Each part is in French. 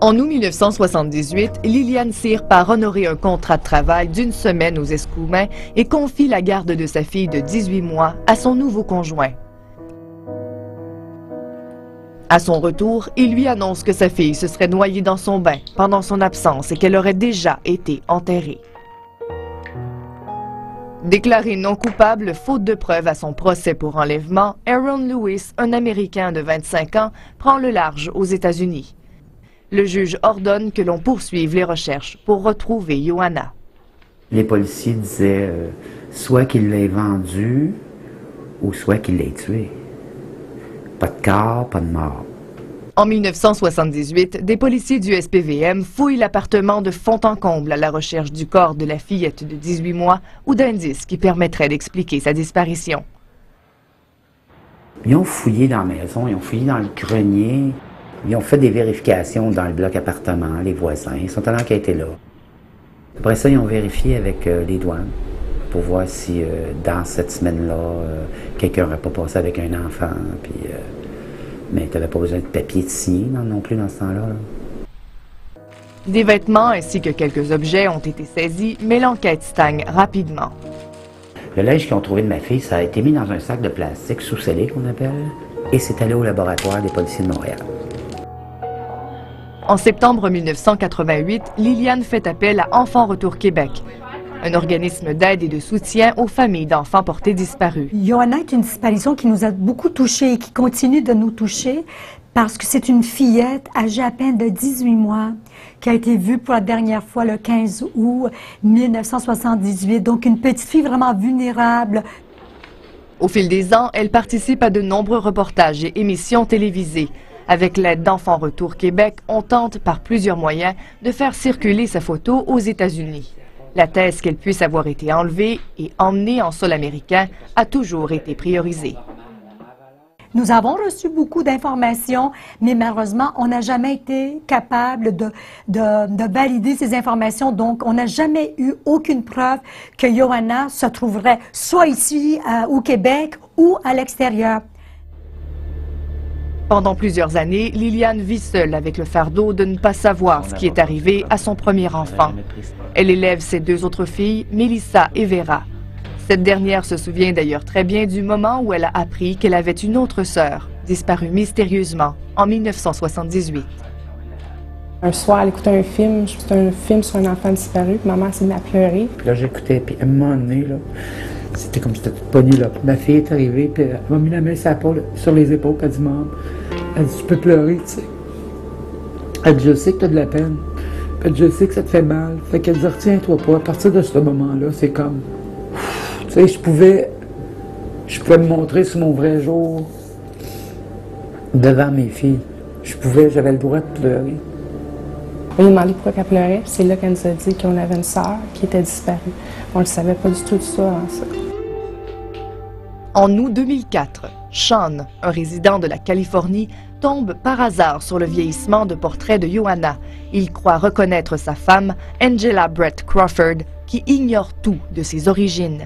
En août 1978, Liliane Cyr part honorer un contrat de travail d'une semaine aux Escoumins et confie la garde de sa fille de 18 mois à son nouveau conjoint. À son retour, il lui annonce que sa fille se serait noyée dans son bain pendant son absence et qu'elle aurait déjà été enterrée. Déclaré non coupable, faute de preuves à son procès pour enlèvement, Aaron Lewis, un Américain de 25 ans, prend le large aux États-Unis. Le juge ordonne que l'on poursuive les recherches pour retrouver Johanna. Les policiers disaient soit qu'il l'ait vendue ou soit qu'il l'ait tuée. Pas de corps, pas de mort. En 1978, des policiers du SPVM fouillent l'appartement de fond en comble à la recherche du corps de la fillette de 18 mois ou d'indices qui permettraient d'expliquer sa disparition. Ils ont fouillé dans la maison, ils ont fouillé dans le grenier, ils ont fait des vérifications dans le bloc appartement, les voisins, ils sont allés enquêter là. Après ça, ils ont vérifié avec les douanes pour voir si dans cette semaine-là, quelqu'un n'aurait pas passé avec un enfant, puis... mais tu n'avais pas besoin de papier de signer non plus dans ce temps-là. Des vêtements ainsi que quelques objets ont été saisis, mais l'enquête stagne rapidement. Le linge qu'ils ont trouvé de ma fille, ça a été mis dans un sac de plastique sous-scellé, qu'on appelle, et c'est allé au laboratoire des policiers de Montréal. En septembre 1988, Liliane fait appel à Enfants Retour Québec, un organisme d'aide et de soutien aux familles d'enfants portés disparus. Johanna est une disparition qui nous a beaucoup touchés et qui continue de nous toucher parce que c'est une fillette âgée à peine de 18 mois qui a été vue pour la dernière fois le 15 août 1978. Donc une petite fille vraiment vulnérable. Au fil des ans, elle participe à de nombreux reportages et émissions télévisées. Avec l'aide d'Enfants Retour Québec, on tente par plusieurs moyens de faire circuler sa photo aux États-Unis. La thèse qu'elle puisse avoir été enlevée et emmenée en sol américain a toujours été priorisée. Nous avons reçu beaucoup d'informations, mais malheureusement, on n'a jamais été capable de valider ces informations. Donc, on n'a jamais eu aucune preuve que Johanna se trouverait soit ici au Québec ou à l'extérieur. Pendant plusieurs années, Liliane vit seule avec le fardeau de ne pas savoir ce qui est arrivé à son premier enfant. Elle élève ses deux autres filles, Mélissa et Vera. Cette dernière se souvient d'ailleurs très bien du moment où elle a appris qu'elle avait une autre sœur, disparue mystérieusement en 1978. Un soir, elle écoutait un film, c'était un film sur un enfant disparu, puis maman s'est mise à pleurer. Puis là, j'écoutais, puis à un moment donné, là, c'était comme si c'était toute pognée là. Ma fille est arrivée, puis elle m'a mis la main sur les épaules, puis elle dit, maman, elle dit, tu peux pleurer, tu sais. Elle dit, je sais que tu as de la peine. Puis elle dit, je sais que ça te fait mal. Fait qu'elle dit, retiens-toi pas. À partir de ce moment-là, c'est comme, tu sais, je pouvais me montrer sur mon vrai jour devant mes filles. J'avais le droit de pleurer. On lui a demandé pourquoi elle pleurait, puis c'est là qu'elle nous a dit qu'on avait une sœur qui était disparue. On ne le savait pas du tout de ça avant ça. En août 2004, Sean, un résident de la Californie, tombe par hasard sur le vieillissement de portrait de Johanna. Il croit reconnaître sa femme, Angela Brett Crawford, qui ignore tout de ses origines.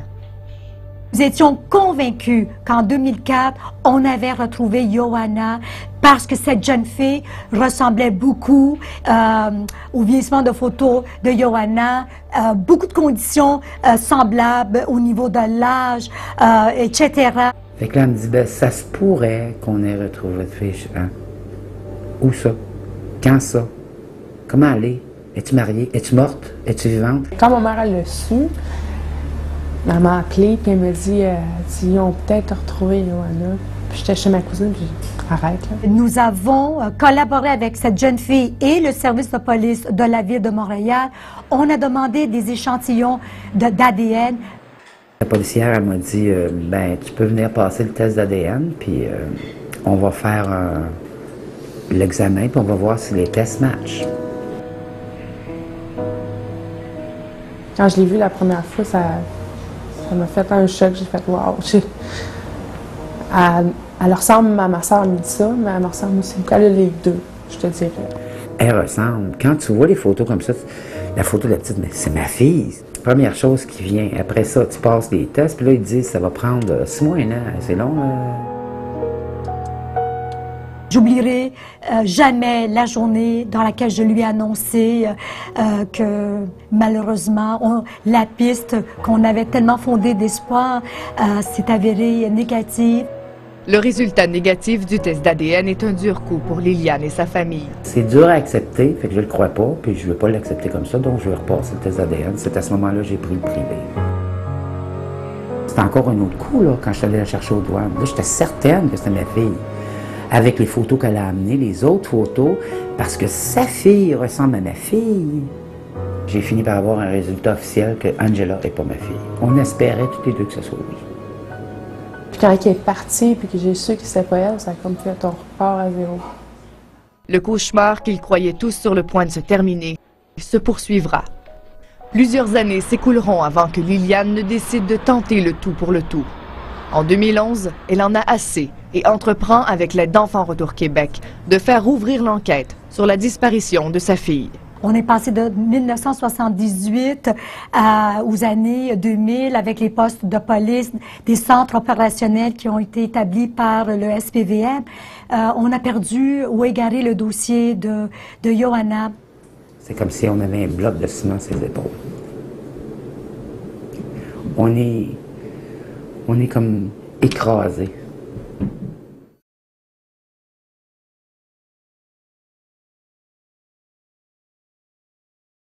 Nous étions convaincus qu'en 2004, on avait retrouvé Johanna parce que cette jeune fille ressemblait beaucoup au vieillissement de photos de Johanna, beaucoup de conditions semblables au niveau de l'âge, etc. Fait que là, elle me dit, ben, ça se pourrait qu'on ait retrouvé votre fille. Hein? Où ça? Quand ça? Comment elle est? Es-tu mariée? Es-tu morte? Es-tu vivante? Quand ma mère l'a su, elle m'a appelée, puis elle me dit, ils ont peut-être retrouvé Johanna. Puis j'étais chez ma cousine, puis arrête. Là. Nous avons collaboré avec cette jeune fille et le service de police de la ville de Montréal. On a demandé des échantillons d'ADN. La policière, elle m'a dit, ben, tu peux venir passer le test d'ADN, puis on va faire l'examen, puis on va voir si les tests matchent. Quand je l'ai vue la première fois, ça m'a fait un choc. J'ai fait « wow ». Elle ressemble à ma soeur, elle me dit ça, mais elle me ressemble aussi beaucoup. Elle a les deux, je te dirais. Elle ressemble. Quand tu vois les photos comme ça, la photo de la petite, mais c'est ma fille. Première chose qui vient. Après ça, tu passes les tests, puis là, ils disent ça va prendre 6 mois, 1 an. C'est long. j'oublierai jamais la journée dans laquelle je lui ai annoncé que malheureusement, la piste qu'on avait tellement fondée d'espoir s'est avérée négative. Le résultat négatif du test d'ADN est un dur coup pour Liliane et sa famille. C'est dur à accepter, fait que je le crois pas, puis je veux pas l'accepter comme ça, donc je vais repasser le test d'ADN. C'est à ce moment-là que j'ai pris le privé. C'était encore un autre coup, là, quand je suis allé la chercher aux douanes. Là, j'étais certaine que c'était ma fille. Avec les photos qu'elle a amenées, les autres photos, parce que sa fille ressemble à ma fille. J'ai fini par avoir un résultat officiel que Angela n'est pas ma fille. On espérait tous les deux que ce soit oui. Puis quand elle est partie, puis que j'ai su que c'était pas elle, ça a comme fait ton repart à zéro. Le cauchemar qu'ils croyaient tous sur le point de se terminer se poursuivra. Plusieurs années s'écouleront avant que Liliane ne décide de tenter le tout pour le tout. En 2011, elle en a assez et entreprend, avec l'aide d'Enfants Retour Québec, de faire rouvrir l'enquête sur la disparition de sa fille. On est passé de 1978 aux années 2000 avec les postes de police, des centres opérationnels qui ont été établis par le SPVM. On a perdu ou égaré le dossier de Johanna. C'est comme si on avait un bloc de ciment sur les épaules. On est comme écrasé.